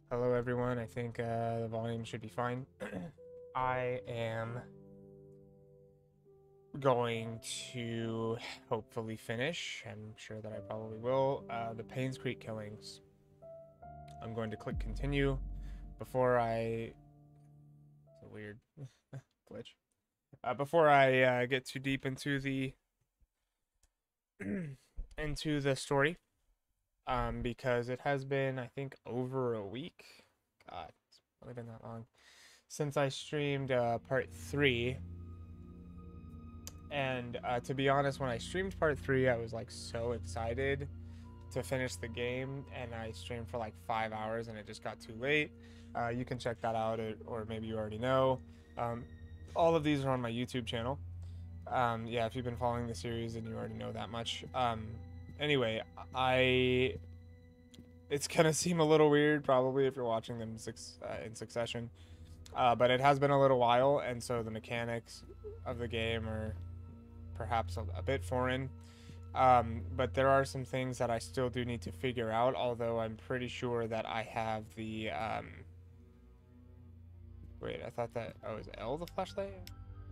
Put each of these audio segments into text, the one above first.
Hello, everyone. I think the volume should be fine. I am going to hopefully finish. I'm sure that I probably will. The Painscreek killings. I'm going to click continue before I. It's a weird glitch. Before I get too deep into the into the story, because it has been, I think, over a week. God, it's only been that long since I streamed part three. And to be honest, when I streamed part three, I was like so excited to finish the game, and I streamed for like 5 hours, and it just got too late. You can check that out, or maybe you already know. Um, all of these are on my YouTube channel. Yeah, if you've been following the series, then you already know that much. Anyway, I it's gonna seem a little weird probably if you're watching them in succession, but it has been a little while, and so the mechanics of the game are perhaps a bit foreign. But there are some things that I still do need to figure out, although I'm pretty sure that I have the wait, I thought that was L the flashlight?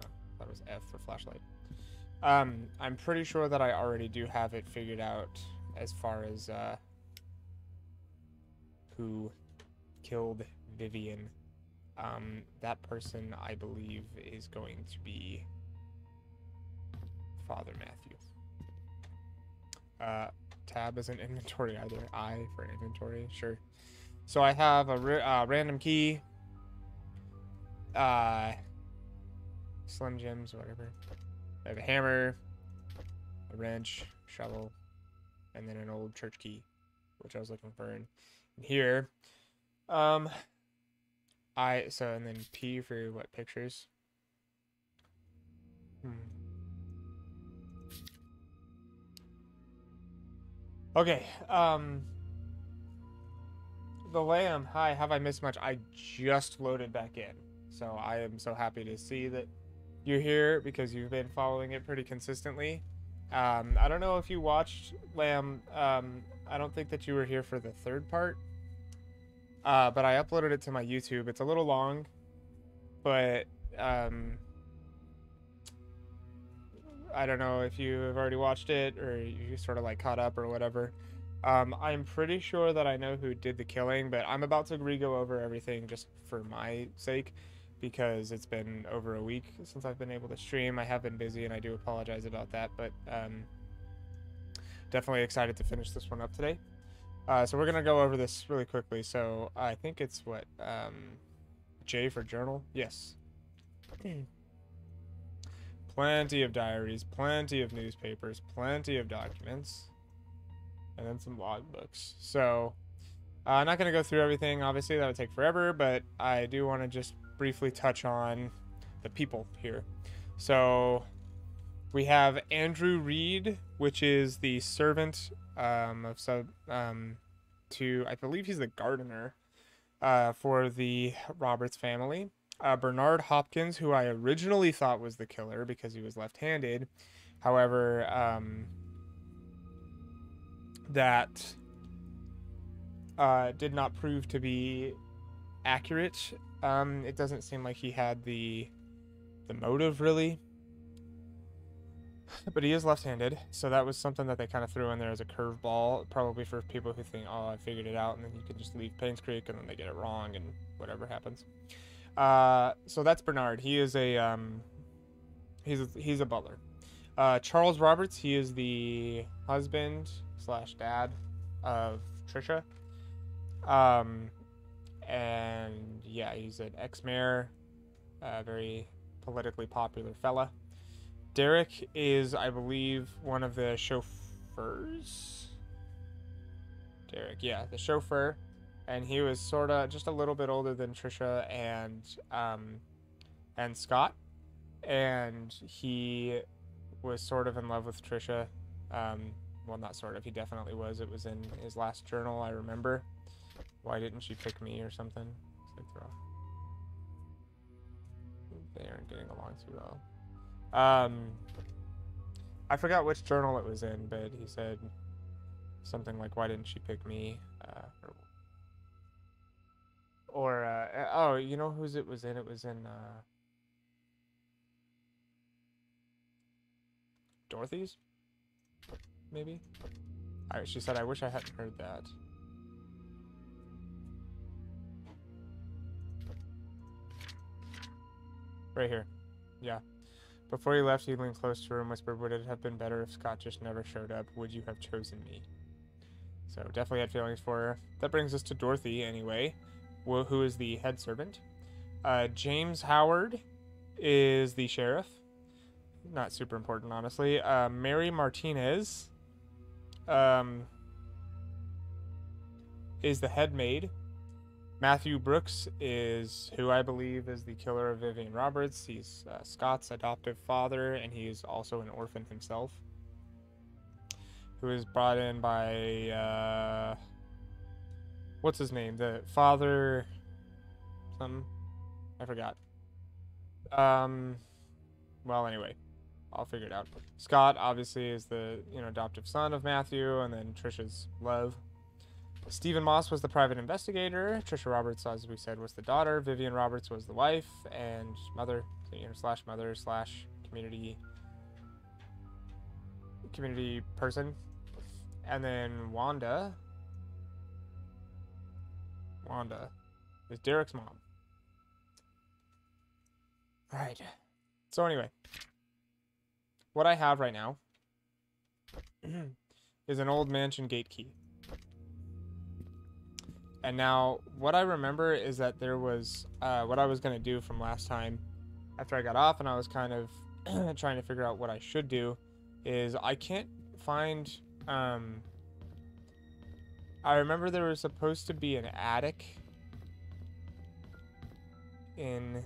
Oh, that was F for flashlight. I'm pretty sure that I already do have it figured out as far as who killed Vivian. That person, I believe, is going to be Father Matthew. Tab isn't inventory either. I for inventory, sure. So I have a random key, Slim Jims, whatever. I have a hammer, a wrench, shovel, and then an old church key, which I was looking for in here. And then P for what, pictures? Okay, the lamb. Hi, have I missed much? I just loaded back in, so I am so happy to see that you're here because you've been following it pretty consistently. I don't know if you watched Lamb. I don't think that you were here for the third part, but I uploaded it to my YouTube. It's a little long, but I don't know if you have already watched it or you sort of like caught up or whatever. I'm pretty sure that I know who did the killing, but I'm about to re-go over everything just for my sake because it's been over a week since I've been able to stream. I have been busy and I do apologize about that, but definitely excited to finish this one up today. So we're going to go over this really quickly. So I think it's what, J for journal? Yes. Plenty of diaries, plenty of newspapers, plenty of documents, and then some logbooks. So I'm not going to go through everything. Obviously, that would take forever, but I do want to just briefly touch on the people here. So we have Andrew Reed, which is the servant to, I believe he's the gardener for the Roberts family. Bernard Hopkins, who I originally thought was the killer because he was left-handed. However, that did not prove to be accurate. It doesn't seem like he had the motive, really. But he is left-handed, so that was something that they kind of threw in there as a curveball, probably for people who think, oh, I figured it out, and then you can just leave Painscreek, and then they get it wrong, and whatever happens. So that's Bernard. He is a he's a butler. Charles Roberts. He is the husband slash dad of Trisha. And yeah, he's an ex-mayor, very politically popular fella. Derek is, I believe, one of the chauffeurs. Derek, yeah, the chauffeur. And he was sort of just a little bit older than Trisha and Scott, and he was sort of in love with Trisha. Well, not sort of. He definitely was. It was in his last journal, I remember. Why didn't she pick me or something? They aren't getting along too well. I forgot which journal it was in, but he said something like, "Why didn't she pick me?" Or Oh, you know whose it was in? It was in Dorothy's, maybe. She said, I wish I hadn't heard that. Right here. Yeah. Before he left, he leaned close to her and whispered, would it have been better if Scott just never showed up? Would you have chosen me? So definitely had feelings for her. That brings us to Dorothy, anyway, who is the head servant. James Howard is the sheriff. Not super important, honestly. Mary Martinez is the head maid. Matthew Brooks is who I believe is the killer of Vivian Roberts. He's Scott's adoptive father, and he's also an orphan himself, who is brought in by what's his name? The father, something, I forgot. Well, anyway, I'll figure it out. Scott obviously is the adoptive son of Matthew, and then Trisha's love. Stephen Moss was the private investigator. Trisha Roberts, as we said, was the daughter. Vivian Roberts was the wife and mother, slash mother slash community person. And then Wanda is Derek's mom. All right. So anyway, what I have right now is an old mansion gate key. And now, what I remember is that there was, what I was going to do from last time, after I got off and I was kind of trying to figure out what I should do, is I can't find, I remember there was supposed to be an attic in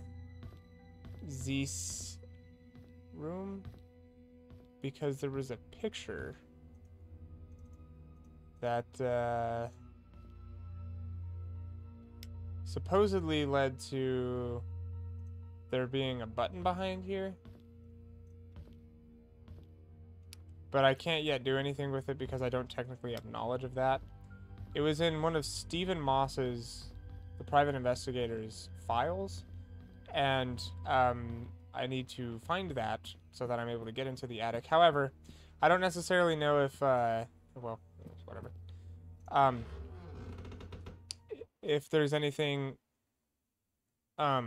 Zeus' room, because there was a picture that, supposedly led to there being a button behind here. But I can't yet do anything with it because I don't technically have knowledge of that. It was in one of Stephen Moss's, the private investigator's, files. And I need to find that so that I'm able to get into the attic. However, I don't necessarily know if, well, whatever. If there's anything, what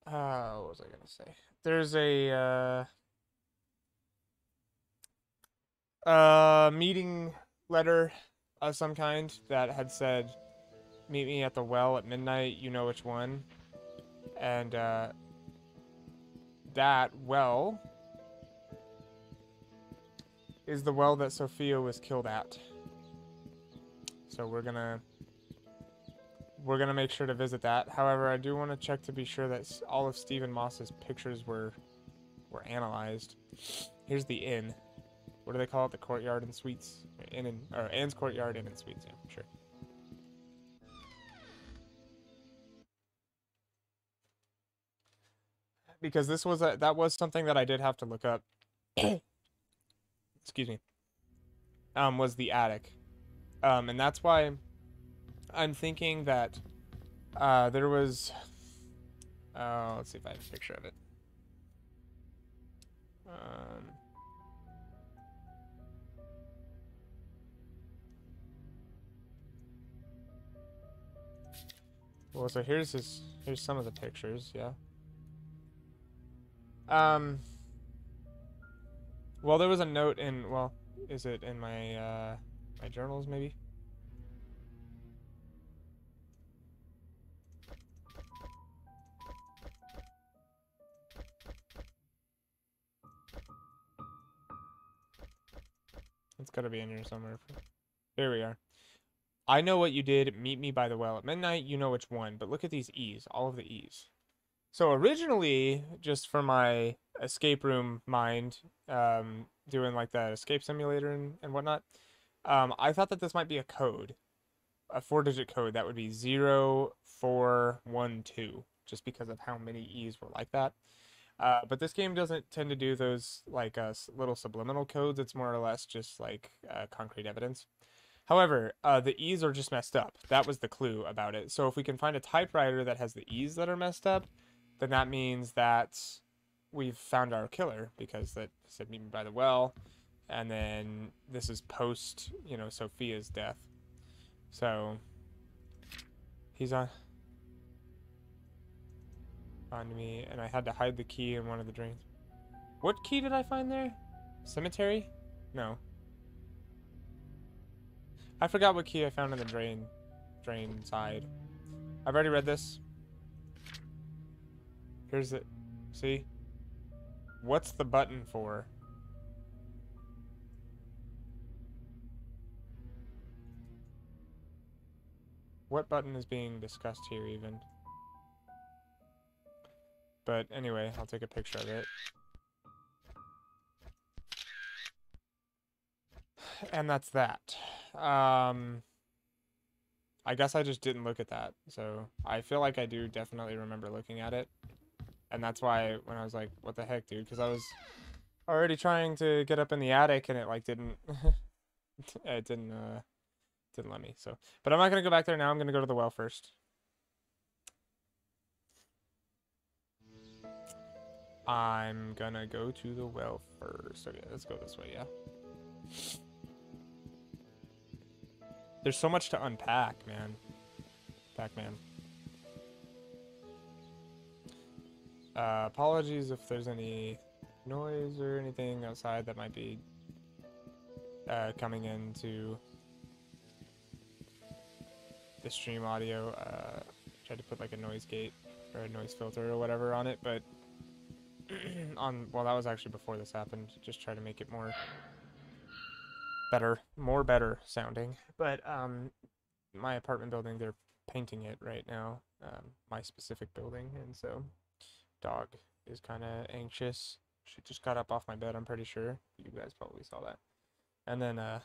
was I gonna say? There's a meeting letter of some kind that had said, meet me at the well at midnight, you know which one. And, that well is the well that Sophia was killed at. So we're gonna make sure to visit that. However, I do want to check to be sure that all of Stephen Moss's pictures were analyzed. Here's the inn. What do they call it? The courtyard and suites. Or Ann's courtyard, inn and suites. Yeah, sure. Because that was something that I did have to look up. Excuse me. Was the attic. And that's why I'm thinking that there was, let's see if I have a picture of it. Well, so here's some of the pictures, yeah. Well, there was a note in, well, is it in my, my journals, maybe? It's gotta be in here somewhere. There we are. I know what you did. Meet me by the well at midnight. You know which one. But look at these E's. All of the E's. So originally, just for my escape room mind, doing like the escape simulator and whatnot, I thought that this might be a code. A 4-digit code. That would be 0412. Just because of how many E's were like that. But this game doesn't tend to do those like little subliminal codes. It's more or less just like concrete evidence. However, the E's are just messed up. That was the clue about it. So if we can find a typewriter that has the E's that are messed up, then that means that we've found our killer because that said meet me by the well. And then this is post, Sophia's death. So he's on me, and I had to hide the key in one of the drains. What key did I find there? Cemetery? No. I forgot what key I found in the drain side. I've already read this. Here's it. See? What's the button for? What button is being discussed here even? But anyway, I'll take a picture of it. And that's that. I guess I just didn't look at that. So I feel like I do definitely remember looking at it. And that's why when I was like, what the heck, dude? Because I was already trying to get up in the attic and it like didn't it didn't let me. So, but I'm not gonna go back there now. I'm gonna go to the well first. I'm gonna go to the well first. Okay, let's go this way, yeah. There's so much to unpack, man. Pac-Man. Apologies if there's any noise or anything outside that might be coming into the stream audio. Tried to put like a noise gate or a noise filter or whatever on it, but well, that was actually before this happened. Just try to make it more better sounding. But my apartment building, they're painting it right now. My specific building, and so dog is kind of anxious. She just got up off my bed, I'm pretty sure. You guys probably saw that. And then I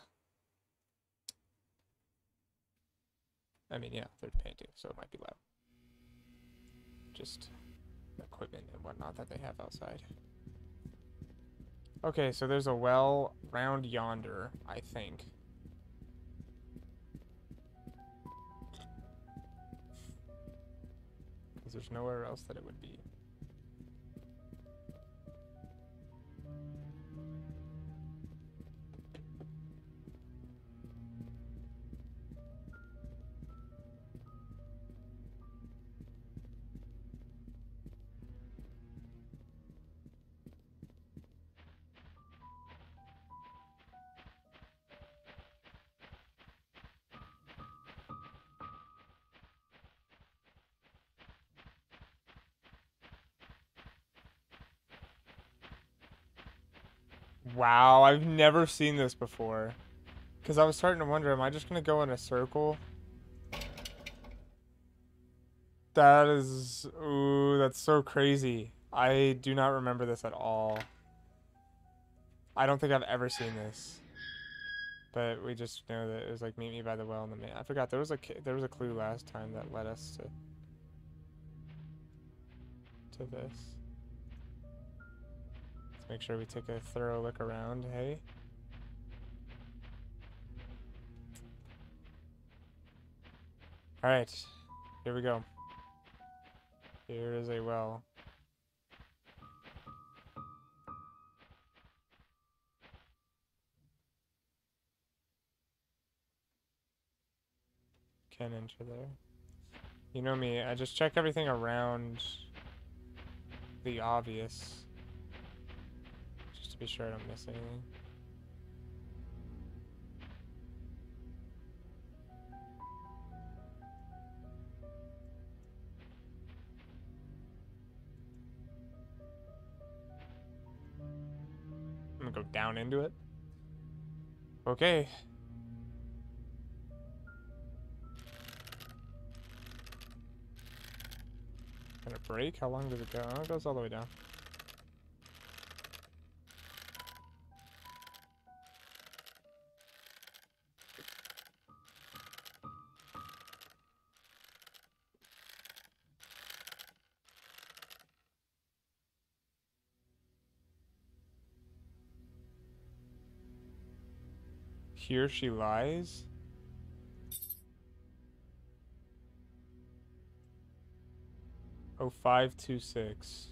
mean, yeah, they're painting, so it might be loud. Just equipment and whatnot that they have outside. Okay, so there's a well round yonder, I think. Because there's nowhere else that it would be. Wow, I've never seen this before. Because I was starting to wonder, am I just going to go in a circle? That is... Ooh, that's so crazy. I do not remember this at all. I don't think I've ever seen this. But we just know that it was like, meet me by the well in the main. I forgot, there was a clue last time that led us to this. Let's make sure we take a thorough look around, hey? Alright, here we go. Here is a well. Can't enter there. You know me, I just check everything around the obvious. Just to be sure I don't miss anything. I'm gonna go down into it. Okay. Can it break? How long does it go? Oh, it goes all the way down. Here she lies. 0526.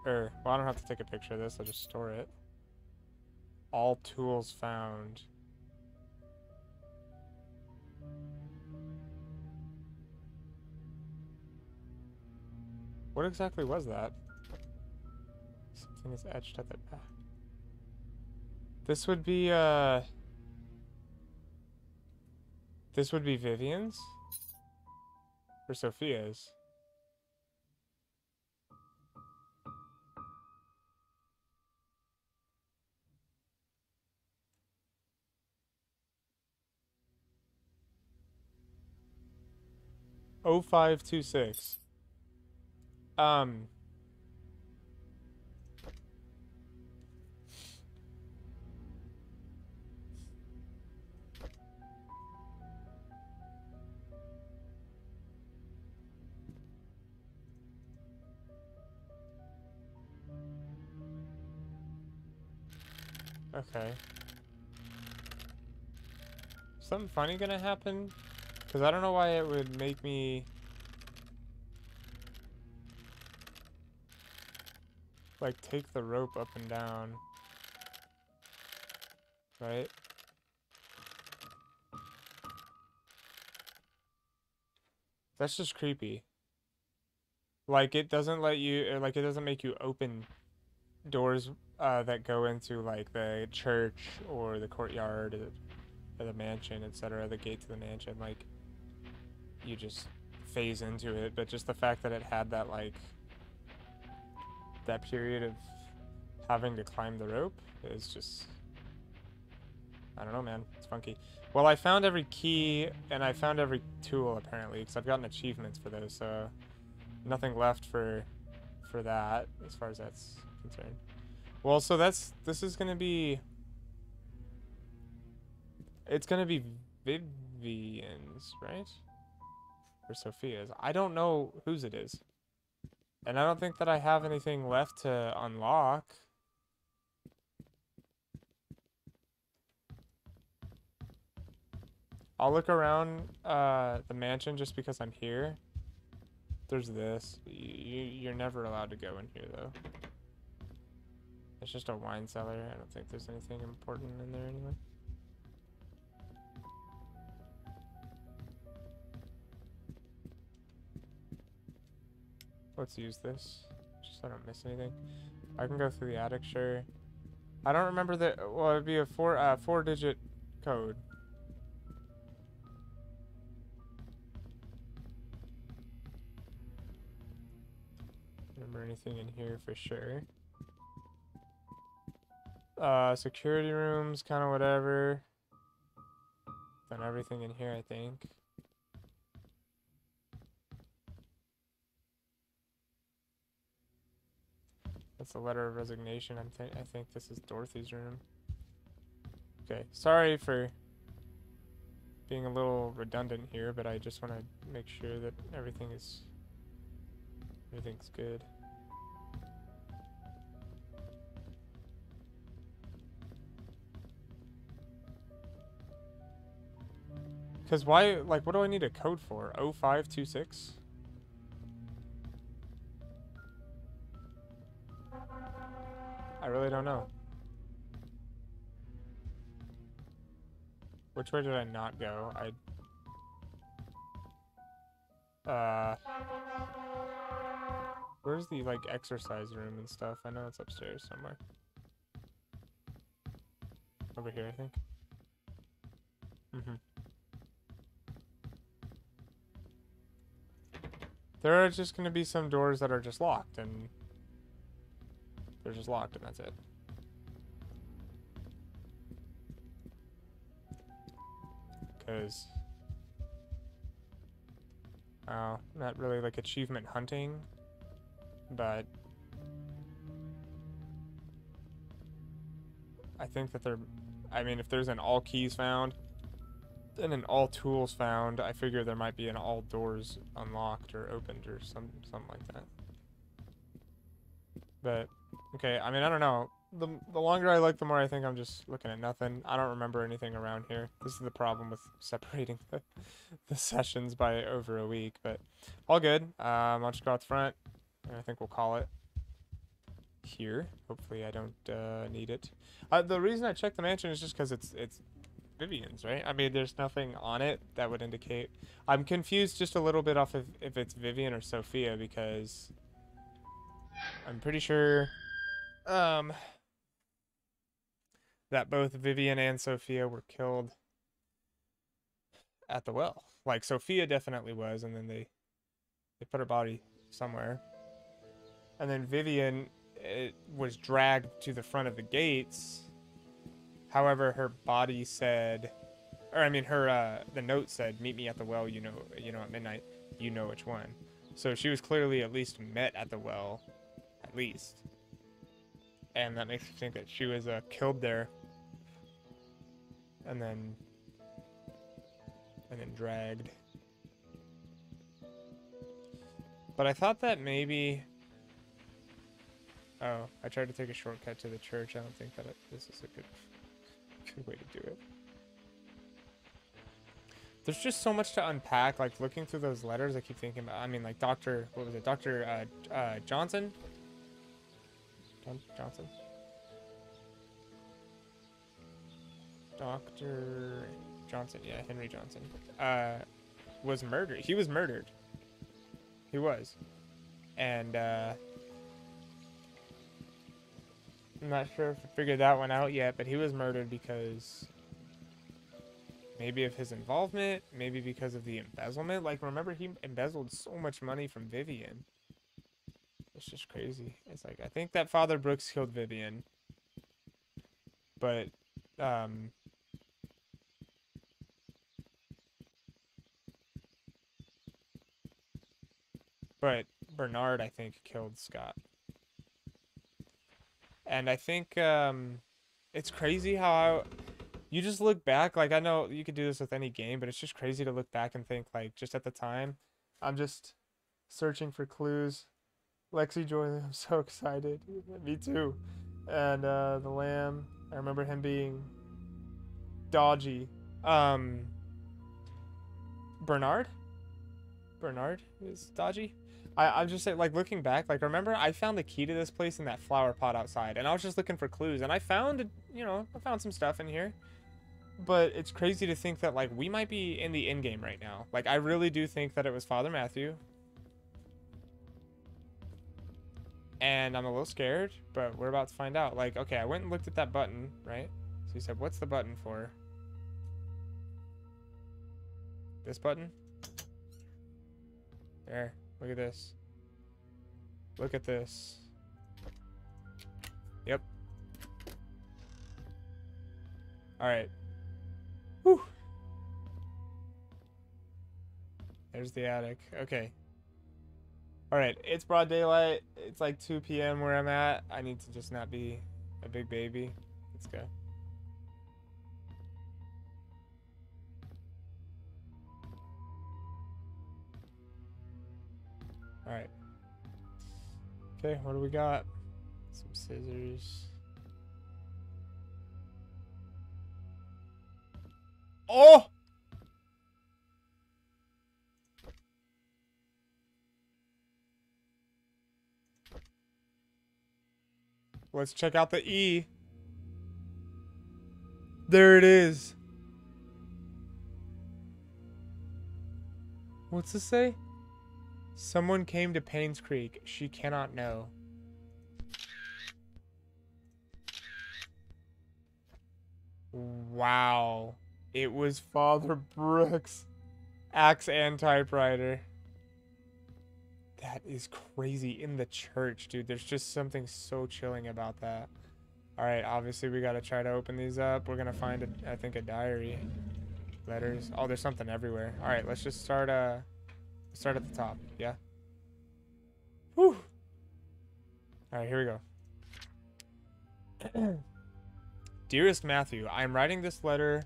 Well, I don't have to take a picture of this. I'll just store it. All tools found. What exactly was that? Something is etched at the back. This would be Vivian's? Or Sophia's? Oh, 0526. Okay. Something funny gonna happen? Because I don't know why it would make me... like, take the rope up and down. Right? That's just creepy. Like, it doesn't let you... like, it doesn't make you open doors that go into, like, the church or the courtyard or the mansion, etc., the gate to the mansion. Like, you just phase into it. But just the fact that it had that, like... that period of having to climb the rope is just... I don't know, man. It's funky. Well, I found every key, and I found every tool, apparently, because I've gotten achievements for those, so... nothing left for that, as far as that's concerned. Well, so this is gonna be... it's gonna be Vivian's, right? Or Sophia's. I don't know whose it is. And I don't think that I have anything left to unlock. I'll look around the mansion just because I'm here. There's this. You're never allowed to go in here, though. It's just a wine cellar. I don't think there's anything important in there anyway. Let's use this, just so I don't miss anything. I can go through the attic, sure. I don't remember the... well, it'd be a four-digit code. Remember anything in here for sure. Security rooms, kind of whatever. Done everything in here, I think. That's a letter of resignation. I think this is Dorothy's room. Okay, sorry for being a little redundant here, but I just want to make sure that everything's good. Because why, like, what do I need a code for? 0526? I really don't know. Which way did I not go? Where's the, like, exercise room and stuff? I know it's upstairs somewhere. Over here, I think. There are just gonna be some doors that are just locked, and they're just locked, and that's it. Because... oh, not really like achievement hunting, but... I think that they're... I mean, if there's an all keys found, and an all tools found, I figure there might be an all doors unlocked or opened or something like that. But, okay, I mean, I don't know. the longer I look, the more I think I'm just looking at nothing. I don't remember anything around here. This is the problem with separating the sessions by over a week, but all good. I'll just go out the front, and I think we'll call it here. Hopefully I don't need it. The reason I checked the mansion is just because it's Vivian's, right? I mean, there's nothing on it that would indicate. I'm confused just a little bit off of if it's Vivian or Sophia, because I'm pretty sure that both Vivian and Sophia were killed at the well. Like, Sophia definitely was, and then they put her body somewhere. And then Vivian was dragged to the front of the gates. However, her body said, or I mean, the note said, "Meet me at the well. You know, at midnight. You know which one." So she was clearly at least met at the well, at least. And that makes me think that she was killed there, and then dragged. But I thought that maybe. Oh, I tried to take a shortcut to the church. I don't think that this is a good way to do it. There's just so much to unpack. Like, looking through those letters, I keep thinking about. I mean, like Dr. What was it? Dr. Johnson. Johnson. Dr. Johnson. Yeah, Henry Johnson. Was murdered. He was murdered. He was, and I'm not sure if I figured that one out yet, but he was murdered because maybe of his involvement, maybe because of the embezzlement. Like, remember, he embezzled so much money from Vivian. It's just crazy. It's like, I think that Father Brooks killed Vivian, but Bernard, I think, killed Scott. And I think it's crazy how you just look back. Like, I know you could do this with any game, but it's just crazy to look back and think, like, just at the time, I'm just searching for clues. Lexi Joy, I'm so excited. Me too. And the lamb, I remember him being dodgy. Bernard is dodgy. I'm just saying, like, looking back, like, remember, I found the key to this place in that flower pot outside, and I was just looking for clues, and I found some stuff in here. But it's crazy to think that, like, we might be in the end game right now. Like, I really do think that it was Father Matthew. And I'm a little scared, but we're about to find out. Like, okay, I went and looked at that button, right? So he said, what's the button for? This button? There. Look at this. Look at this. Yep. Alright. Whew. There's the attic. Okay. Alright, it's broad daylight. It's like 2 p.m. where I'm at. I need to just not be a big baby. Let's go. Alright. Okay, what do we got? Some scissors. Oh! Let's check out the E. There it is. What's this say? Someone came to Painscreek. She cannot know. Wow. It was Father Brooks. Axe and typewriter. That is crazy. In the church, dude. There's just something so chilling about that. Alright, obviously we gotta try to open these up. We're gonna find, I think, a diary. Letters. Oh, there's something everywhere. Alright, let's just start at the top. Yeah? Whew. Alright, here we go. Dearest Matthew, I am writing this letter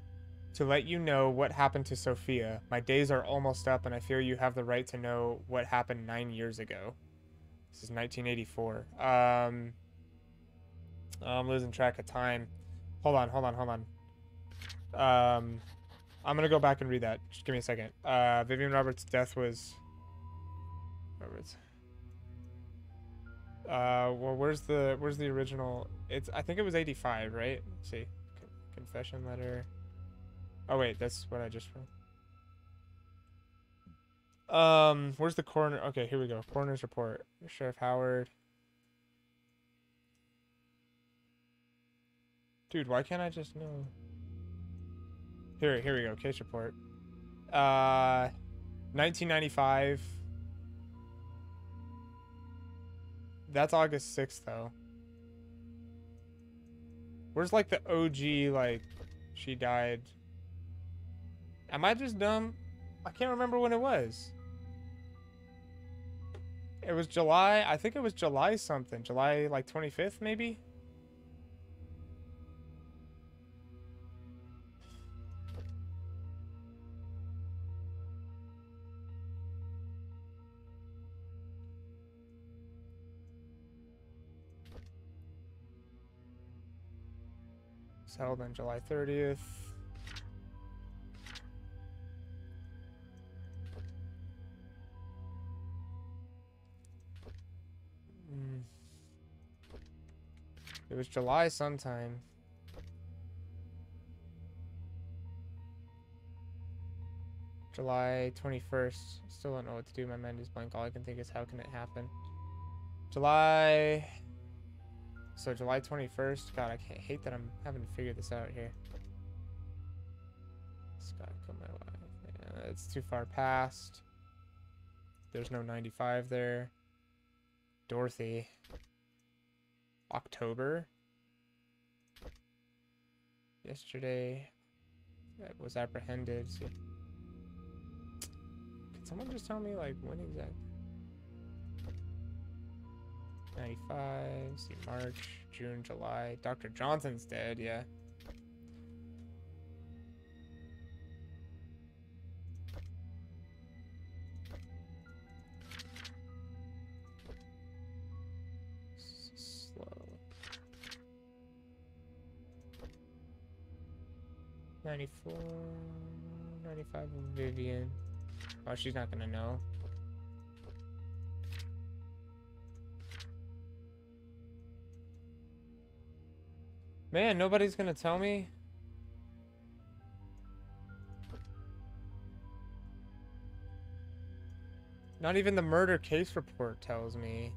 to let you know what happened to Sophia. My days are almost up, and I feel you have the right to know what happened 9 years ago. This is 1984. I'm losing track of time. Hold on, hold on, hold on. I'm gonna go back and read that. Just give me a second. Vivian Roberts' death was... Roberts. Well, where's the original? I think it was 85, right? Let's see. Confession letter. Oh wait, that's what I just read. Where's the coroner? Okay, here we go. Coroner's report. Sheriff Howard. Dude, why can't I just know? Here we go. Case report. 1995. That's August 6th, though. Where's, like, the OG, like, she died? Am I just dumb? I can't remember when it was. It was July. I think it was July something. July, like, 25th, maybe? Held on July 30th. It was July sometime. July 21st. Still don't know what to do. My mind is blank. All I can think is how can it happen? July... So July 21st. God, I hate that I'm having to figure this out here. Scott killed my wife. Yeah, it's too far past. There's no 95 there. Dorothy. October. Yesterday. That was apprehended. See. Can someone just tell me like when exactly? 95, see March, June, July. Dr. Johnson's dead, yeah. Slow. 94, 95 Vivian. Oh, she's not gonna know. Man, nobody's gonna tell me. Not even the murder case report tells me.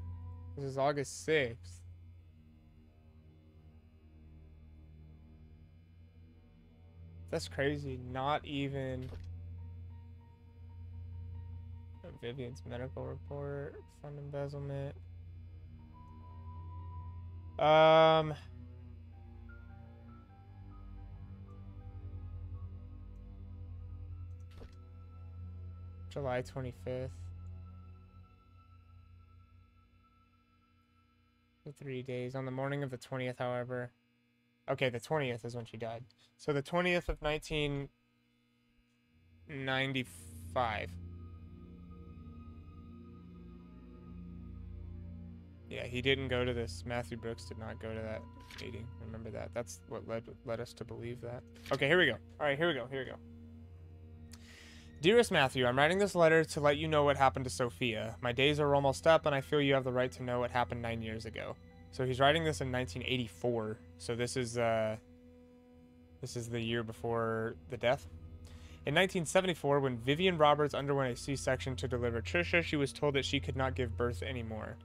This is August 6th. That's crazy. Not even Vivian's medical report, fund embezzlement. July 25th. For 3 days. On the morning of the 20th, however. Okay, the 20th is when she died. So the 20th of 1995. Yeah, he didn't go to this. Matthew Brooks did not go to that meeting. Remember that. That's what led us to believe that. Okay, here we go. All right, here we go. Dearest Matthew, I'm writing this letter to let you know what happened to Sophia. My days are almost up, and I feel you have the right to know what happened 9 years ago. So he's writing this in 1984. So this is the year before the death. In 1974, when Vivian Roberts underwent a C-section to deliver Trisha, she was told that she could not give birth anymore.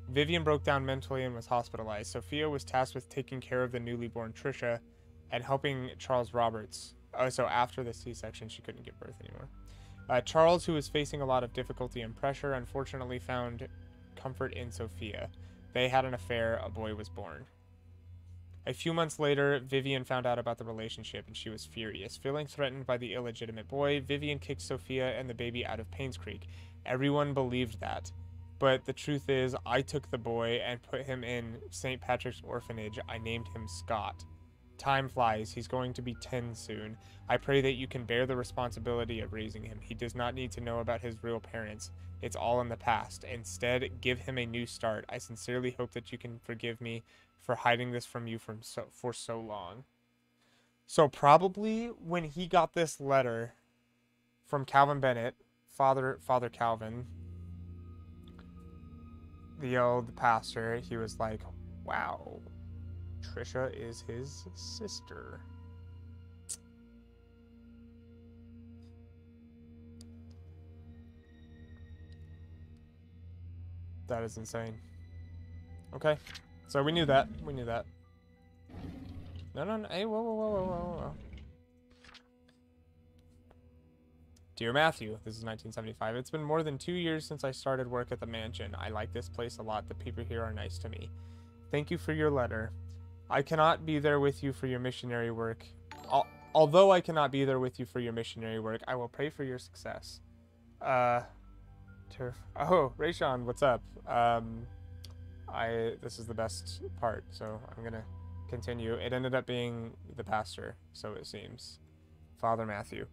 Vivian broke down mentally and was hospitalized. Sophia was tasked with taking care of the newly born Trisha and helping Charles Roberts. Oh, so after the C-section, she couldn't give birth anymore. Charles, who was facing a lot of difficulty and pressure, unfortunately found comfort in Sophia. They had an affair. A boy was born. A few months later, Vivian found out about the relationship, and she was furious. Feeling threatened by the illegitimate boy, Vivian kicked Sophia and the baby out of Painscreek. Everyone believed that. But the truth is, I took the boy and put him in St. Patrick's orphanage. I named him Scott. Time flies. He's going to be 10 soon. I pray that you can bear the responsibility of raising him. He does not need to know about his real parents. It's all in the past. Instead, give him a new start. I sincerely hope that you can forgive me for hiding this from you for so long. So probably when he got this letter from Calvin Bennett, Father Calvin, the old pastor, he was like, wow, Trisha is his sister. That is insane. Okay. So we knew that. We knew that. No. Hey, whoa. Dear Matthew, this is 1975. It's been more than 2 years since I started work at the mansion. I like this place a lot. The people here are nice to me. Thank you for your letter. I cannot be there with you for your missionary work. Although I cannot be there with you for your missionary work, I will pray for your success. Oh, Rayshawn, what's up? This is the best part, so I'm gonna continue. It ended up being the pastor, so it seems. Father Matthew.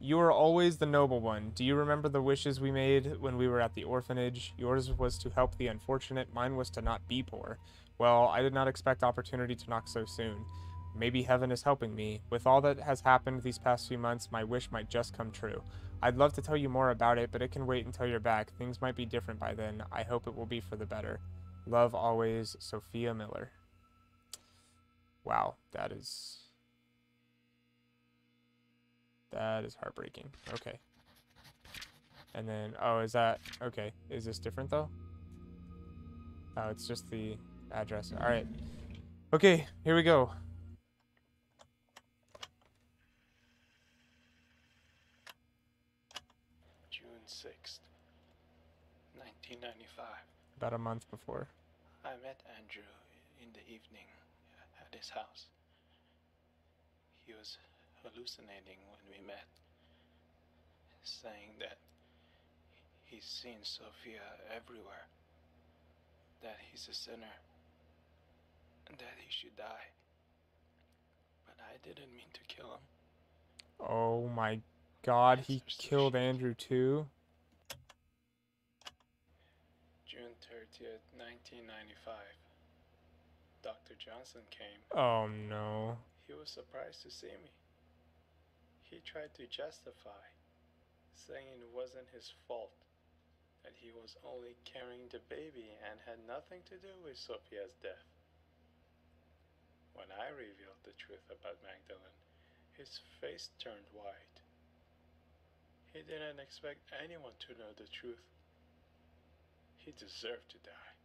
You are always the noble one. Do you remember the wishes we made when we were at the orphanage? Yours was to help the unfortunate. Mine was to not be poor. Well, I did not expect opportunity to knock so soon. Maybe heaven is helping me. With all that has happened these past few months, my wish might just come true. I'd love to tell you more about it, but it can wait until you're back. Things might be different by then. I hope it will be for the better. Love always, Sophia Miller. Wow, that is heartbreaking. Okay. And then, oh, is that, okay. Is this different though? Oh, it's just the address. All right. Okay, here we go. June 6th, 1995. About a month before. I met Andrew in the evening at his house. He was hallucinating when we met, saying that he's seen Sophia everywhere, that he's a sinner, and that he should die. But I didn't mean to kill him. Oh my God, he killed Andrew too? June 30th, 1995. Dr. Johnson came. Oh no. He was surprised to see me. He tried to justify, saying it wasn't his fault, that he was only carrying the baby and had nothing to do with Sophia's death. When I revealed the truth about Magdalene, his face turned white. He didn't expect anyone to know the truth. He deserved to die.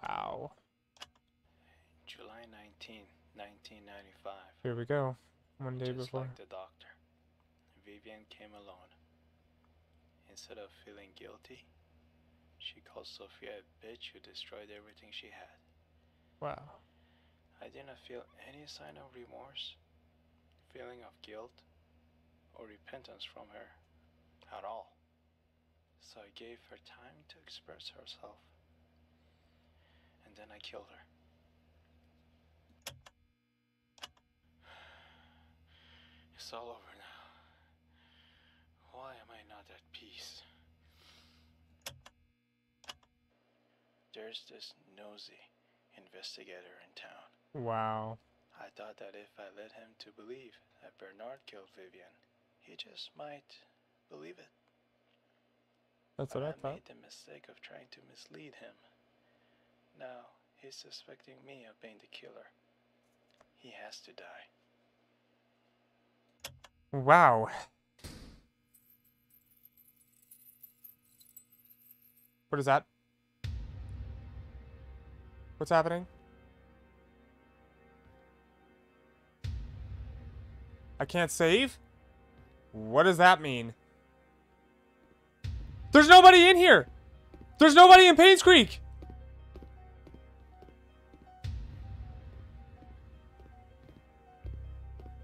Wow. July 19, 1995. Here we go. One day Just before. like the doctor, Vivian came alone. Instead of feeling guilty, she called Sophia a bitch who destroyed everything she had. Wow. I didn't feel any sign of remorse, feeling of guilt, or repentance from her at all. So I gave her time to express herself. And then I killed her. It's all over now. Why am I not at peace? There's this nosy investigator in town. Wow. I thought that if I led him to believe that Bernard killed Vivian, he just might believe it. That's But what I I thought. made the mistake of trying to mislead him. Now he's suspecting me of being the killer. He has to die. Wow. What is that? What's happening? I can't save? What does that mean? There's nobody in here! There's nobody in Painscreek!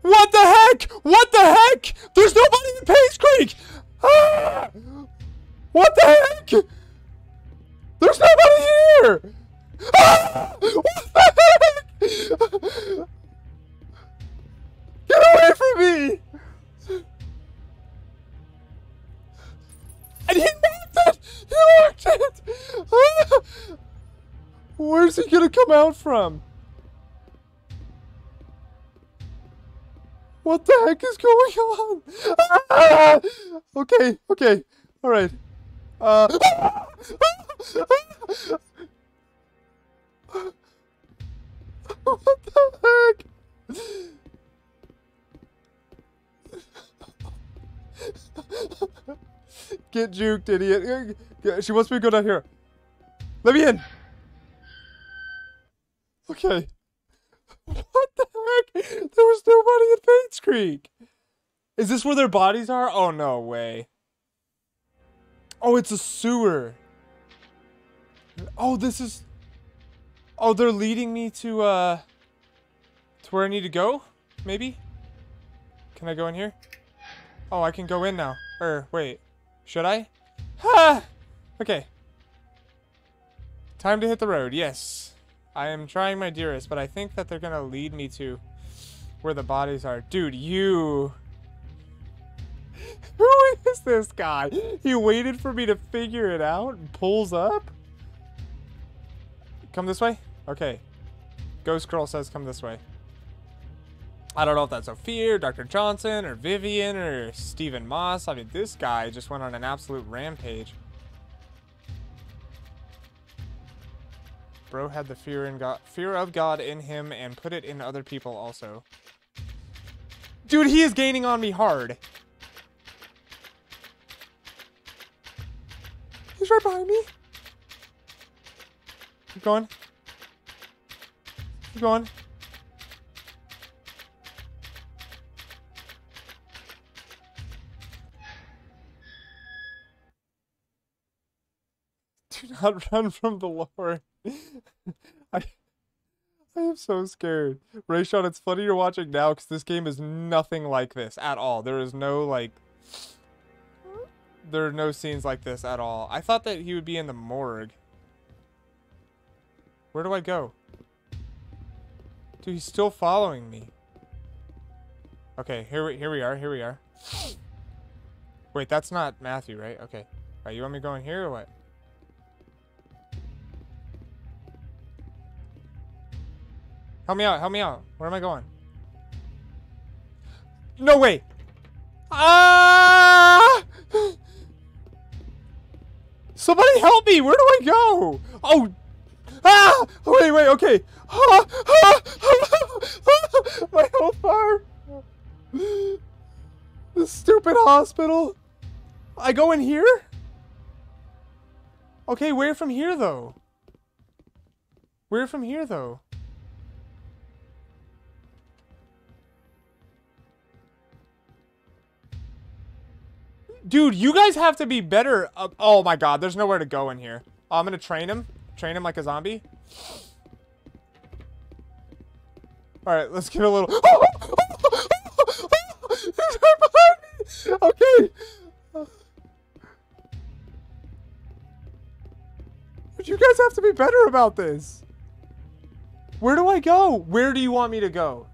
What the heck? What the heck? There's nobody in Painscreek! Ah! What the heck? There's nobody here! Ah! What the heck? Get away from me! And he knocked it! He locked it! Where's he gonna come out from? What the heck is going on? Ah! Okay, okay, alright. What the heck? Get juked, idiot. She wants me to go down here. Let me in. Okay. What the heck? There was nobody in Painscreek. Is this where their bodies are? Oh, no way. Oh, it's a sewer. Oh, this is... Oh, they're leading me to where I need to go? Maybe? Can I go in here? Oh, I can go in now. Or, wait. Should I? Ha! Okay. Time to hit the road. Yes. I am trying my dearest, but I think that they're gonna lead me to where the bodies are. Dude, you... Who is this guy? He waited for me to figure it out and pulls up? Come this way? Okay. Ghost Girl says come this way. I don't know if that's Sophia, or Dr. Johnson, or Vivian, or Stephen Moss. I mean, this guy just went on an absolute rampage. Bro had the fear of God in him and put it in other people also. Dude, he is gaining on me hard. He's right behind me. Keep going. Keep going. Do not run from the Lord. I am so scared. Rayshon, it's funny you're watching now because this game is nothing like this at all. There is no, like... There are no scenes like this at all. I thought that he would be in the morgue. Where do I go? Dude, he's still following me. Okay, here we are. Wait, that's not Matthew, right? Okay. Right, you want me going here or what? Help me out, help me out. Where am I going? No way! Ah! Somebody help me! Where do I go? Oh! Ah! Wait, okay. Ah! Ah! My health bar! This stupid hospital! I go in here? Okay, where from here, though? Where from here, though? Dude, you guys have to be better. Oh my god, there's nowhere to go in here. Oh, I'm gonna train him. Train him like a zombie. Alright, let's get a little... He's right behind me! Okay. But you guys have to be better about this. Where do I go? Where do you want me to go?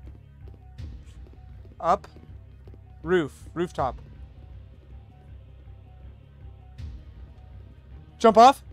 Up. Rooftop. Jump off.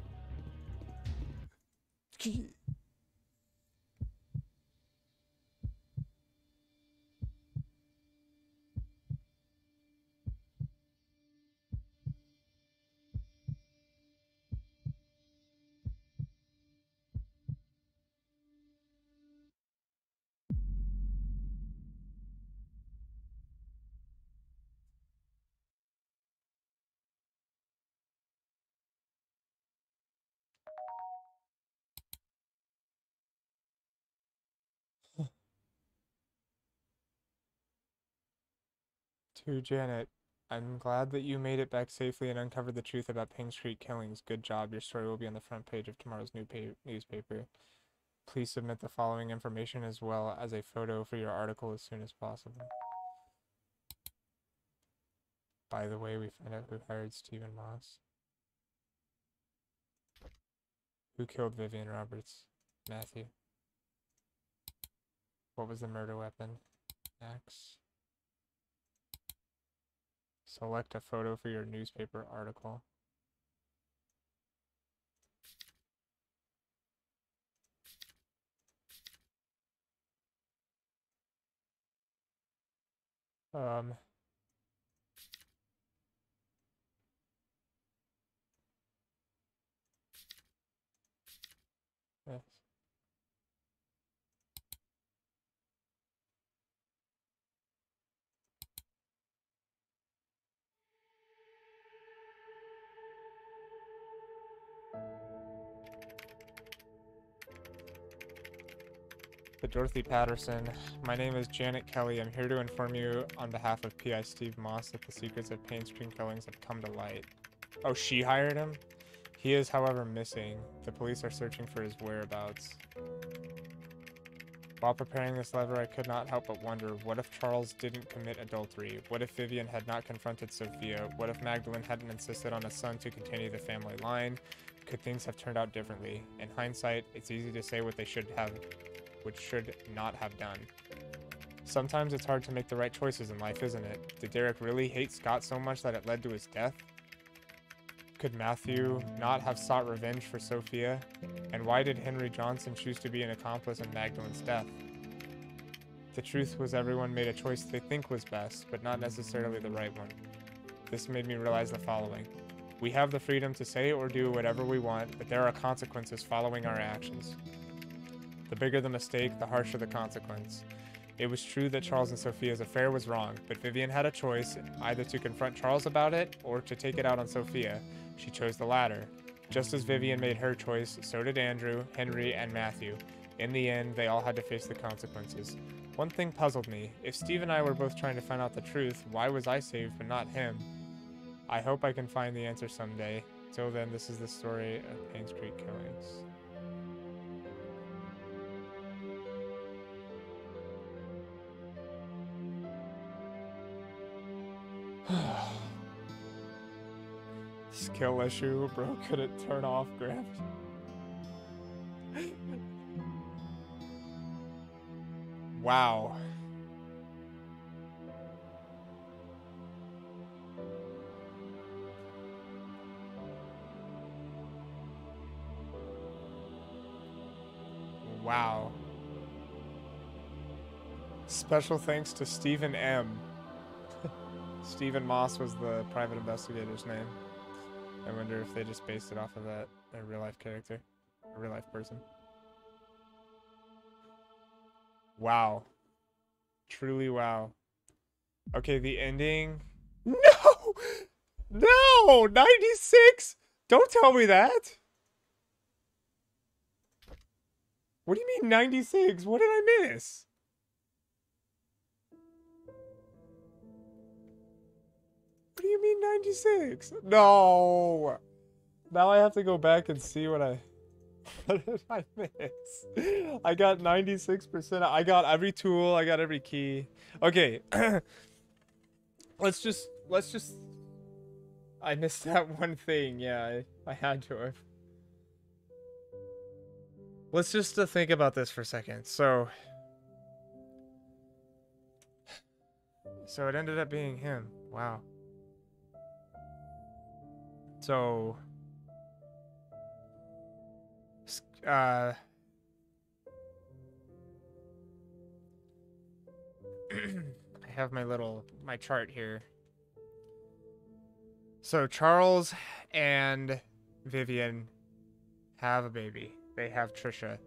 To Janet, I'm glad that you made it back safely and uncovered the truth about Painscreek killings. Good job. Your story will be on the front page of tomorrow's newspaper. Please submit the following information as well as a photo for your article as soon as possible. By the way, we find out who hired Stephen Moss. Who killed Vivian Roberts? Matthew. What was the murder weapon? X. Select a photo for your newspaper article. Yes. To Dorothy Patterson, my name is Janet Kelly. I'm here to inform you on behalf of P.I. Steve Moss that the secrets of Painscreek killings have come to light. Oh, she hired him? He is, however, missing. The police are searching for his whereabouts. While preparing this letter, I could not help but wonder, what if Charles didn't commit adultery? What if Vivian had not confronted Sophia? What if Magdalene hadn't insisted on a son to continue the family line? Could things have turned out differently? In hindsight, it's easy to say what they should not have done. Sometimes it's hard to make the right choices in life, isn't it? Did Derek really hate Scott so much that it led to his death? Could Matthew not have sought revenge for Sophia? And why did Henry Johnson choose to be an accomplice in Magdalene's death? The truth was, everyone made a choice they think was best, but not necessarily the right one. This made me realize the following. We have the freedom to say or do whatever we want, but there are consequences following our actions. The bigger the mistake, the harsher the consequence. It was true that Charles and Sophia's affair was wrong, but Vivian had a choice, either to confront Charles about it or to take it out on Sophia. She chose the latter. Just as Vivian made her choice, so did Andrew, Henry, and Matthew. In the end, they all had to face the consequences. One thing puzzled me. If Steve and I were both trying to find out the truth, why was I saved but not him? I hope I can find the answer someday. Till then, this is the story of Painscreek killings. Skill issue, bro couldn't turn off gravity. Wow. Wow. Special thanks to Stephen M. Stephen Moss was the private investigator's name. I wonder if they just based it off of that, a real life character, a real life person. Wow. Truly wow. Okay, the ending. No! No! 96? Don't tell me that! What do you mean 96? What did I miss? What do you mean 96? No! Now I have to go back and see what did I miss? I got 96%. I got every tool. I got every key. Okay. Let's just... I missed that one thing. Yeah, I had to have. Let's just think about this for a second. So it ended up being him. Wow. So, I have my chart here. So Charles and Vivian have a baby. They have Trisha.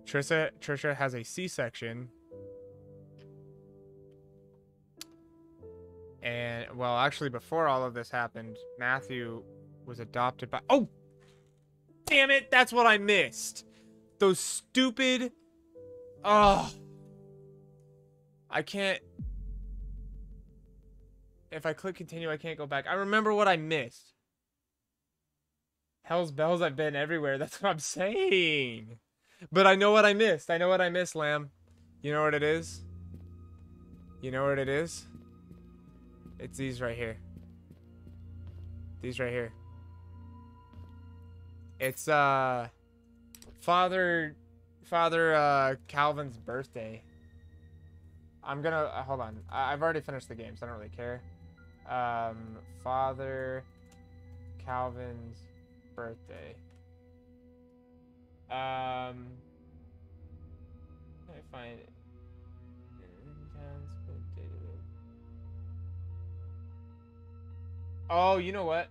Trisha has a C-section. And, well, actually, before all of this happened, Matthew was adopted by... Oh! Damn it! That's what I missed! Those stupid... Ugh. I can't... If I click continue, I can't go back. I remember what I missed. Hell's bells, I've been everywhere. That's what I'm saying. But I know what I missed. I know what I missed, Lamb. You know what it is? You know what it is? It's these right here. These right here. It's Father Calvin's birthday. I'm gonna hold on. I've already finished the game, so I don't really care. Father Calvin's birthday. Let me find it. Oh, you know what?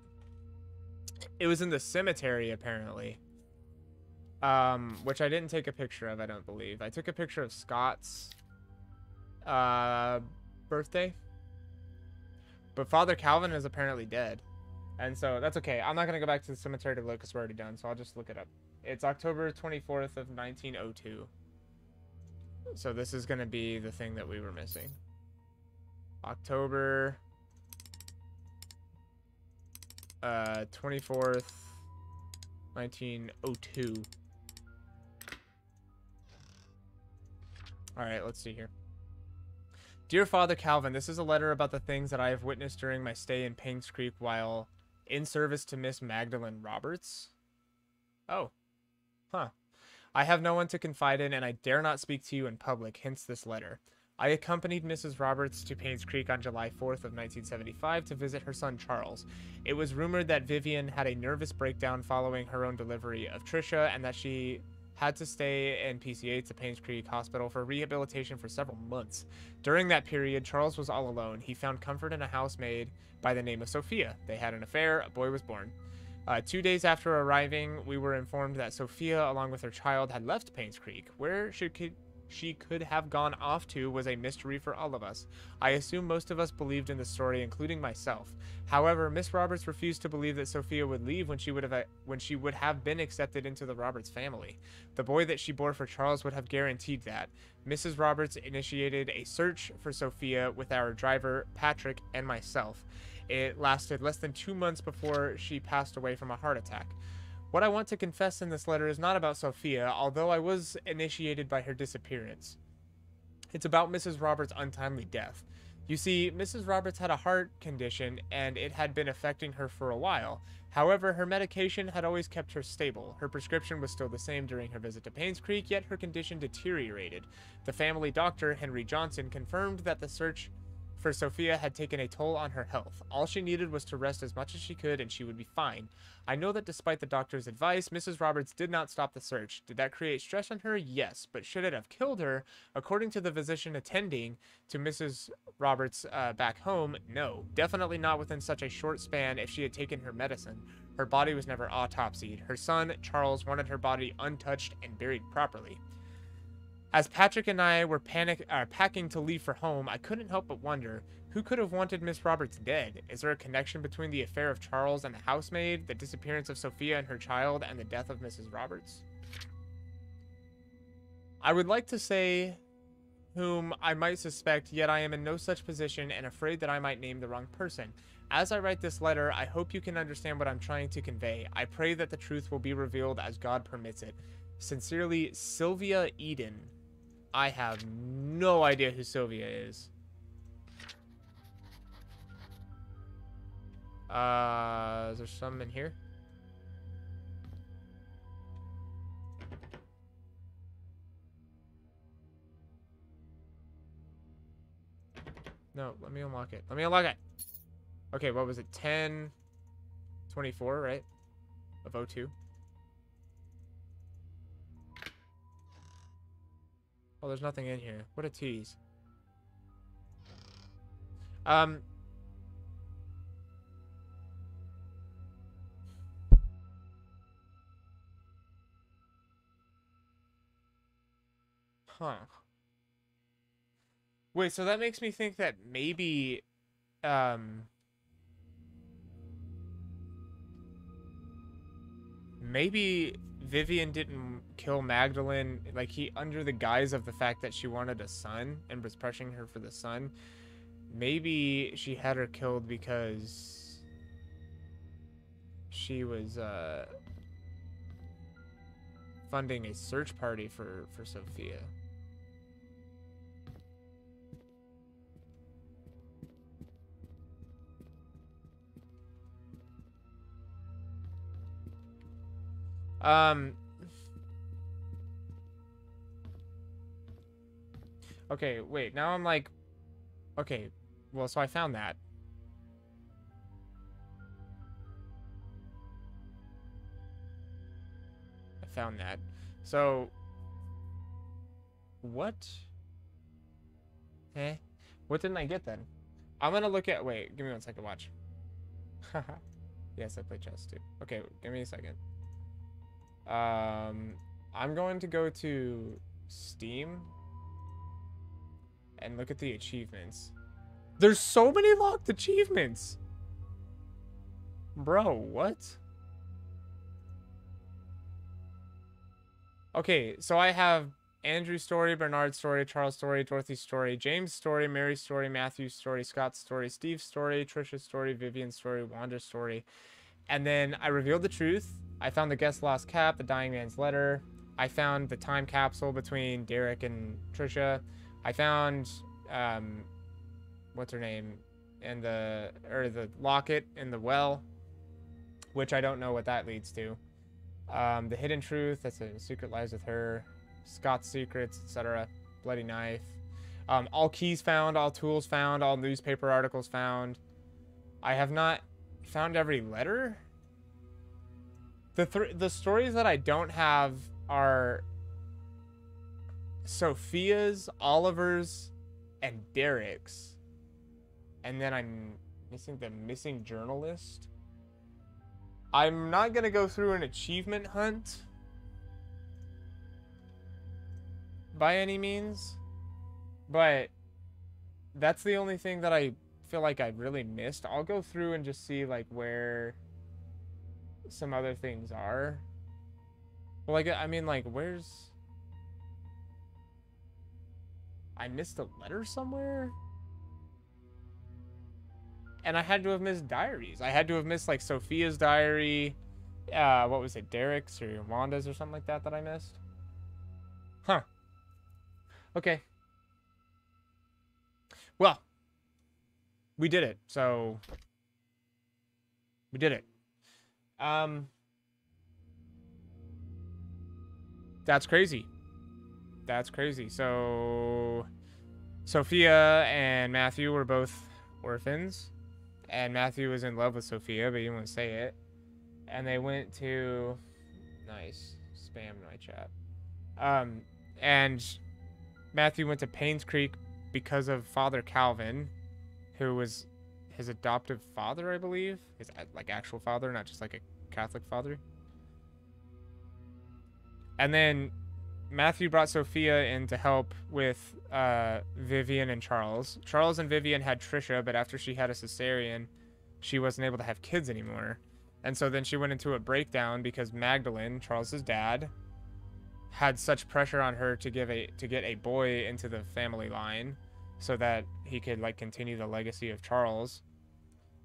It was in the cemetery apparently. Which I didn't take a picture of, I don't believe. I took a picture of Scott's birthday. But Father Calvin is apparently dead. And so that's okay. I'm not going to go back to the cemetery to look because we're already done. So I'll just look it up. It's October 24th of 1902. So this is going to be the thing that we were missing. October 24th, 1902. All right, let's see here. Dear Father Calvin, this is a letter about the things that I have witnessed during my stay in Painscreek while in service to Miss Magdalene Roberts. Oh. Huh. I have no one to confide in, and I dare not speak to you in public, hence this letter. I accompanied Mrs. Roberts to Painscreek on July 4th of 1975 to visit her son Charles. It was rumored that Vivian had a nervous breakdown following her own delivery of Trisha, and that she had to stay in PCH at Painscreek Hospital for rehabilitation for several months. During that period, Charles was all alone. He found comfort in a housemaid by the name of Sophia. They had an affair. A boy was born. 2 days after arriving, we were informed that Sophia, along with her child, had left Painscreek. Where she could have gone off to was a mystery for all of us. I assume most of us believed in the story, including myself. However, Miss Roberts refused to believe that Sophia would leave when she would have been accepted into the Roberts family. The boy that she bore for Charles would have guaranteed that. Mrs. Roberts initiated a search for Sophia with our driver, Patrick, and myself. It lasted less than 2 months before she passed away from a heart attack. What I want to confess in this letter is not about Sophia, although I was initiated by her disappearance. It's about Mrs. Roberts' untimely death. You see, Mrs. Roberts had a heart condition, and it had been affecting her for a while. However, her medication had always kept her stable. Her prescription was still the same during her visit to Painscreek, yet her condition deteriorated. The family doctor, Henry Johnson, confirmed that the search for Sophia had taken a toll on her health. All she needed was to rest as much as she could and she would be fine. I know that despite the doctor's advice, Mrs. Roberts did not stop the search. Did that create stress on her? Yes. But should it have killed her? According to the physician attending to Mrs. Roberts back home, no. Definitely not within such a short span if she had taken her medicine. Her body was never autopsied. Her son, Charles, wanted her body untouched and buried properly. As Patrick and I were packing to leave for home, I couldn't help but wonder, who could have wanted Miss Roberts dead? Is there a connection between the affair of Charles and the housemaid, the disappearance of Sophia and her child, and the death of Mrs. Roberts? I would like to say whom I might suspect, yet I am in no such position and afraid that I might name the wrong person. As I write this letter, I hope you can understand what I'm trying to convey. I pray that the truth will be revealed as God permits it. Sincerely, Sylvia Eden. I have no idea who Sylvia is. Is there some in here? No, let me unlock it. Let me unlock it. Okay, what was it? 10/24, right? Of 02. Oh, there's nothing in here. What a tease. Huh. Wait, so that makes me think that maybe, maybe Vivian didn't kill Magdalene, like, under the guise of the fact that she wanted a son and was pressuring her for the son. Maybe she had her killed because she was, funding a search party for Sophia. Okay, wait. Now I'm like, okay. Well, so I found that. I found that. So, what? Eh? What didn't I get then? I'm gonna look at. Wait, give me 1 second. Watch. Yes, I play chess too. Okay, give me a second. I'm going to go to Steam and look at the achievements. There's so many locked achievements. Bro, what? Okay, so I have Andrew's story, Bernard's story, Charles' story, Dorothy's story, James' story, Mary's story, Matthew's story, Scott's story, Steve's story, Trisha's story, Vivian's story, Wanda's story. And then I revealed the truth. I found the guest lost cap, the dying man's letter. I found the time capsule between Derek and Trisha. I found, what's her name? And the locket in the well, which I don't know what that leads to. The hidden truth, that's a secret lies with her. Scott's secrets, etc. Bloody knife. All keys found, all tools found, all newspaper articles found. I have not found every letter. The stories that I don't have are Sophia's, Oliver's, and Derek's. And then I'm missing the missing journalist. I'm not going to go through an achievement hunt by any means, but that's the only thing that I feel like I really missed. I'll go through and just see like where some other things are. Well, like, I mean, like, where's... I missed a letter somewhere? And I had to have missed diaries. I had to have missed, like, Sophia's diary. What was it? Derek's or Wanda's or something like that I missed? Huh. Okay. Well. We did it. So. We did it. That's crazy. That's crazy. So. Sophia and Matthew were both orphans. And Matthew was in love with Sophia, but he didn't want to say it. And they went to... Nice. Spam in my chat. And Matthew went to Painscreek because of Father Calvin, who was his adoptive father, I believe. His, like, actual father, not just, like, a Catholic father. And then Matthew brought Sophia in to help with Vivian and Charles. Charles and Vivian had Trisha, but after she had a cesarean, she wasn't able to have kids anymore. And so then she went into a breakdown because Magdalene, Charles's dad, had such pressure on her to get a boy into the family line so that he could like continue the legacy of Charles.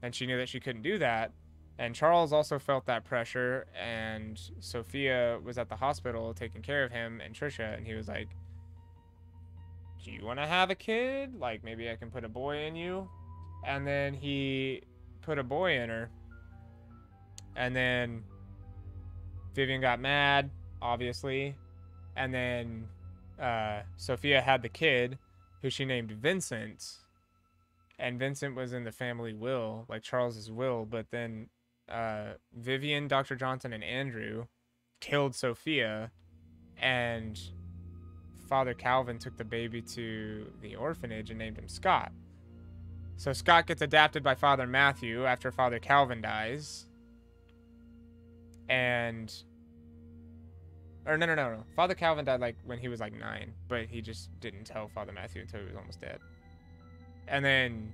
And she knew that she couldn't do that. And Charles also felt that pressure, and Sophia was at the hospital taking care of him and Trisha, and he was like, do you want to have a kid? Like, maybe I can put a boy in you. And then he put a boy in her. And then Vivian got mad, obviously. And then Sophia had the kid, who she named Vincent. And Vincent was in the family will, like Charles's will, but then Vivian, Dr. Johnson, and Andrew killed Sophia, and Father Calvin took the baby to the orphanage and named him Scott. So Scott gets adopted by Father Matthew after Father Calvin dies. And... Or no. Father Calvin died like when he was like 9, but he just didn't tell Father Matthew until he was almost dead. And then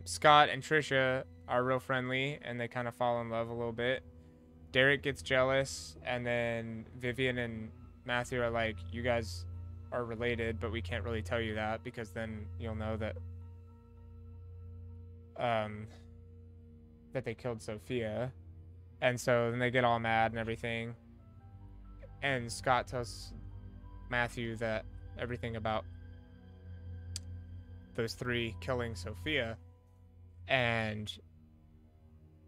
Scott and Trisha are real friendly, and they kind of fall in love a little bit. Derek gets jealous, and then Vivian and Matthew are like, you guys are related, but we can't really tell you that because then you'll know that that they killed Sophia. And so then they get all mad and everything. And Scott tells Matthew that everything about those 3 killing Sophia. And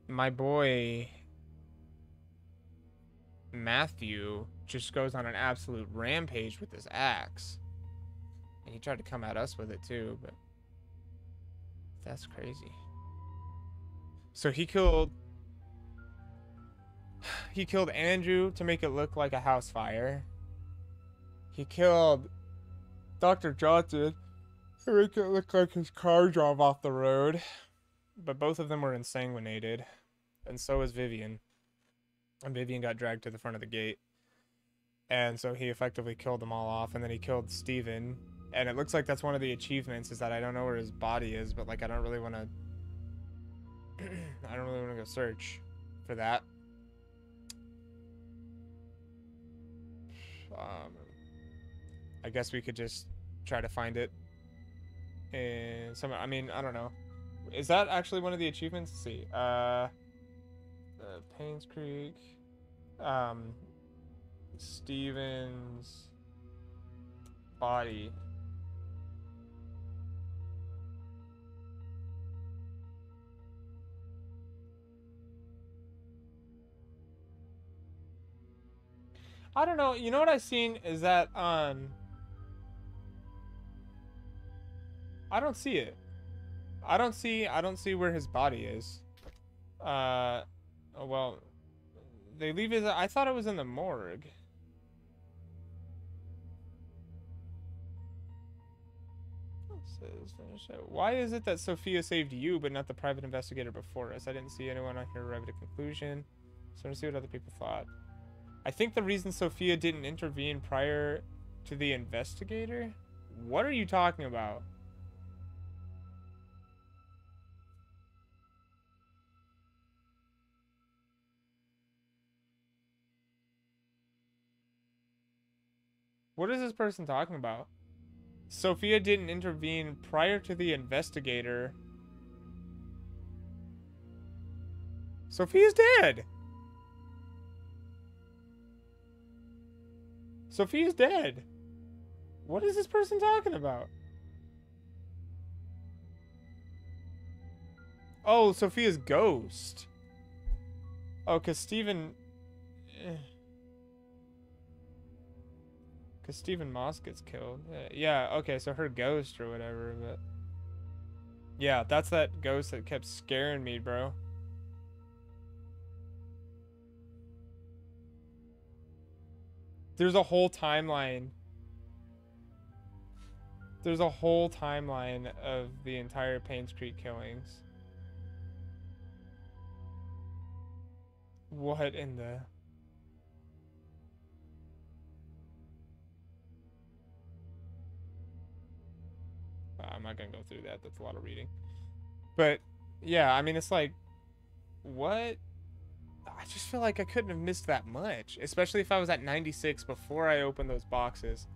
my boy Matthew just goes on an absolute rampage with this axe. And he tried to come at us with it too, but that's crazy. So he killed Andrew to make it look like a house fire. He killed Dr. Johnson to make it look like his car drove off the road. But both of them were insanguinated. And so was Vivian. And Vivian got dragged to the front of the gate. And so he effectively killed them all off. And then he killed Steven. And it looks like that's one of the achievements, is that I don't know where his body is, but like I don't really want to I don't really want to go search for that. I guess we could just try to find it. And some, I mean, I don't know. Is that actually one of the achievements? Let's see. Painscreek. Steven's body. I don't know. You know what I've seen is that I don't see it. I don't see where his body is. Oh, well, they leave his, I thought it was in the morgue. Why is it that Sophia saved you but not the private investigator before us? I didn't see anyone on here arrive at a conclusion. So to see what other people thought. I think the reason Sophia didn't intervene prior to the investigator? What are you talking about? What is this person talking about? Sophia didn't intervene prior to the investigator. Sophia's dead. Sophia's dead. What is this person talking about? Oh, Sophia's ghost. Oh, because Stephen... Because Stephen Moss gets killed. Yeah, okay, so her ghost or whatever, but... Yeah, that's that ghost that kept scaring me, bro. There's a whole timeline. There's a whole timeline of the entire Painscreek killings. What in the... I'm not gonna go through that. That's a lot of reading. But, yeah, I mean, it's like... What? I just feel like I couldn't have missed that much. Especially if I was at 96 before I opened those boxes.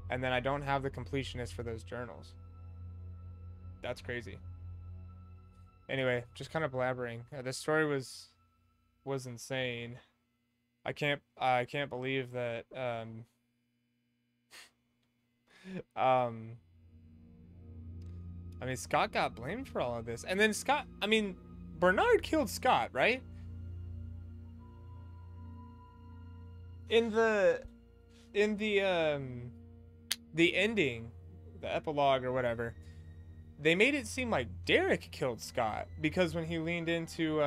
And then I don't have the completionist for those journals. That's crazy. Anyway, just kind of blabbering. This story was insane. I can't believe that I mean, Scott got blamed for all of this. And then Bernard killed Scott, right? In the ending, the epilogue or whatever, they made it seem like Derek killed Scott because when he leaned into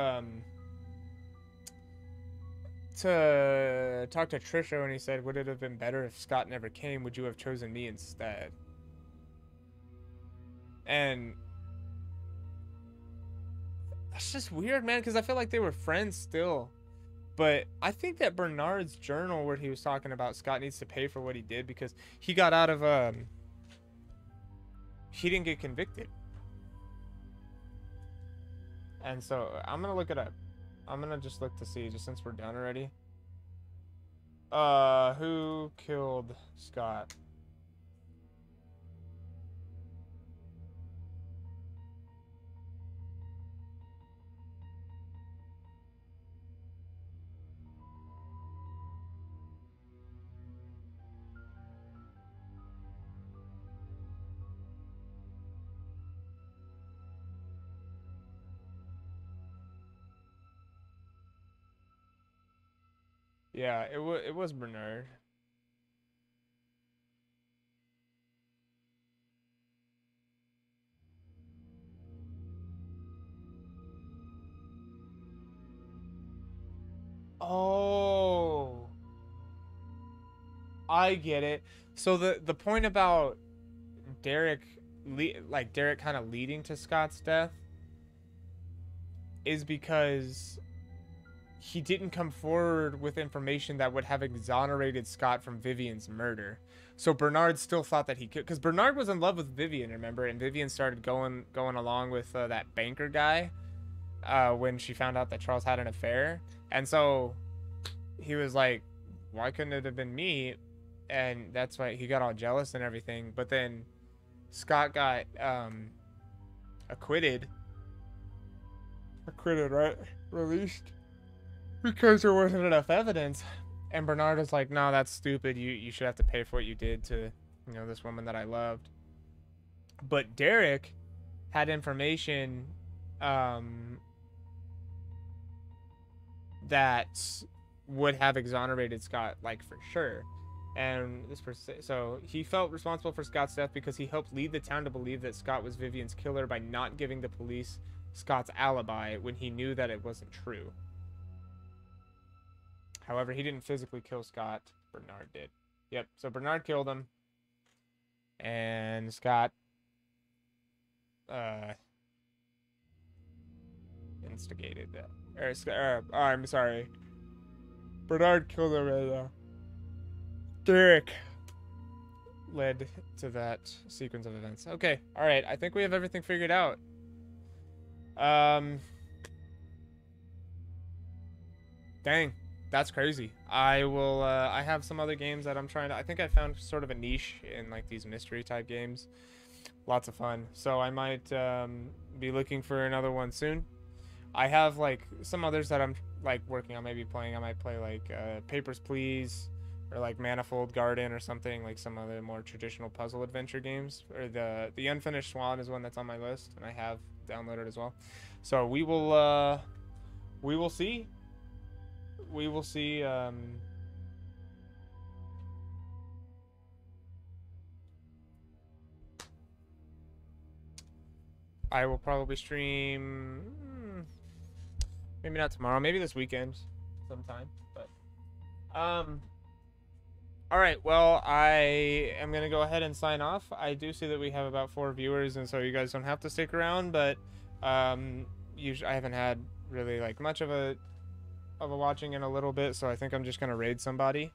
to talk to Trisha and he said, "Would it have been better if Scott never came? Would you have chosen me instead?" And that's just weird, man, because I feel like they were friends still. But I think that Bernard's journal where he was talking about Scott needs to pay for what he did because he got out of he didn't get convicted. And so I'm gonna look it up. I'm gonna just look to see, just since we're done already. Who killed Scott? Yeah, it was Bernard. Oh, I get it. So the point about Derek, like Derek, kind of leading to Scott's death is because he didn't come forward with information that would have exonerated Scott from Vivian's murder. So Bernard still thought that he could, because Bernard was in love with Vivian, remember? And Vivian started going along with that banker guy when she found out that Charles had an affair. And so he was like, why couldn't it have been me? And that's why he got all jealous and everything. But then Scott got acquitted. Acquitted, right? Released. Because there wasn't enough evidence. And Bernard is like, no, that's stupid. You should have to pay for what you did to, this woman that I loved. But Derek had information that would have exonerated Scott, like, for sure. And this person, so he felt responsible for Scott's death because he helped lead the town to believe that Scott was Vivian's killer by not giving the police Scott's alibi when he knew that it wasn't true. However, he didn't physically kill Scott. Bernard did. Yep, so Bernard killed him. And Scott instigated that. I'm sorry. Bernard killed him and Derek led to that sequence of events. Okay, alright. I think we have everything figured out. Dang. That's crazy. I will, I have some other games that I'm trying to, I think I found sort of a niche in, like, these mystery type games. Lots of fun. So I might, be looking for another one soon. I have, like, some others that I'm, like, working on, maybe playing. I might play, like, Papers, Please, or, like, Manifold Garden or something, like some other more traditional puzzle adventure games. Or the Unfinished Swan is one that's on my list, and I have downloaded as well. So we will see. We will see. I will probably stream. Maybe not tomorrow. Maybe this weekend, sometime. But all right. Well, I am gonna go ahead and sign off. I do see that we have about 4 viewers, and so you guys don't have to stick around. But usually I haven't had really like much of a watching in a little bit, so I think I'm just gonna raid somebody,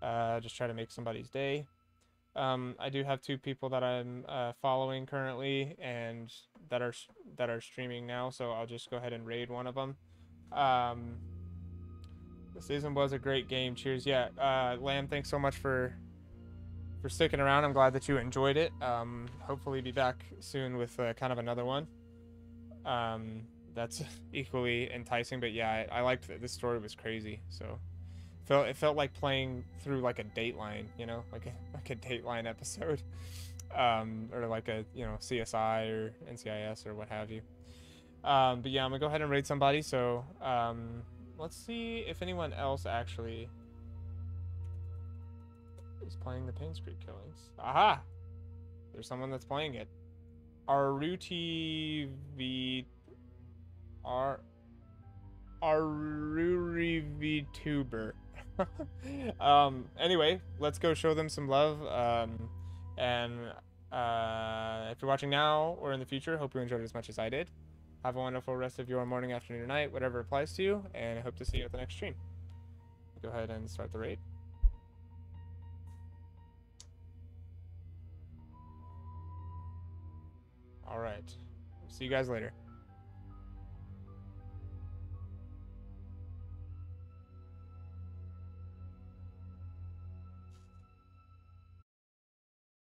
just try to make somebody's day. I do have 2 people that I'm following currently and that are streaming now, so I'll just go ahead and raid one of them. The season was a great game. Cheers. Yeah, Lamb, thanks so much for sticking around. I'm glad that you enjoyed it. Hopefully be back soon with kind of another one. That's equally enticing, but yeah, I liked it. This story was crazy, so it felt like playing through like a Dateline, like a Dateline episode, or like a CSI or NCIS or what have you. But yeah, I'm gonna go ahead and raid somebody. So let's see if anyone else actually is playing the Painscreek killings. Aha! There's someone that's playing it. Aruti VTuber. Anyway, let's go show them some love. And if you're watching now or in the future, hope you enjoyed it as much as I did. Have a wonderful rest of your morning, afternoon, or night, whatever applies to you, and I hope to see you at the next stream. Go ahead and start the raid. All right. See you guys later.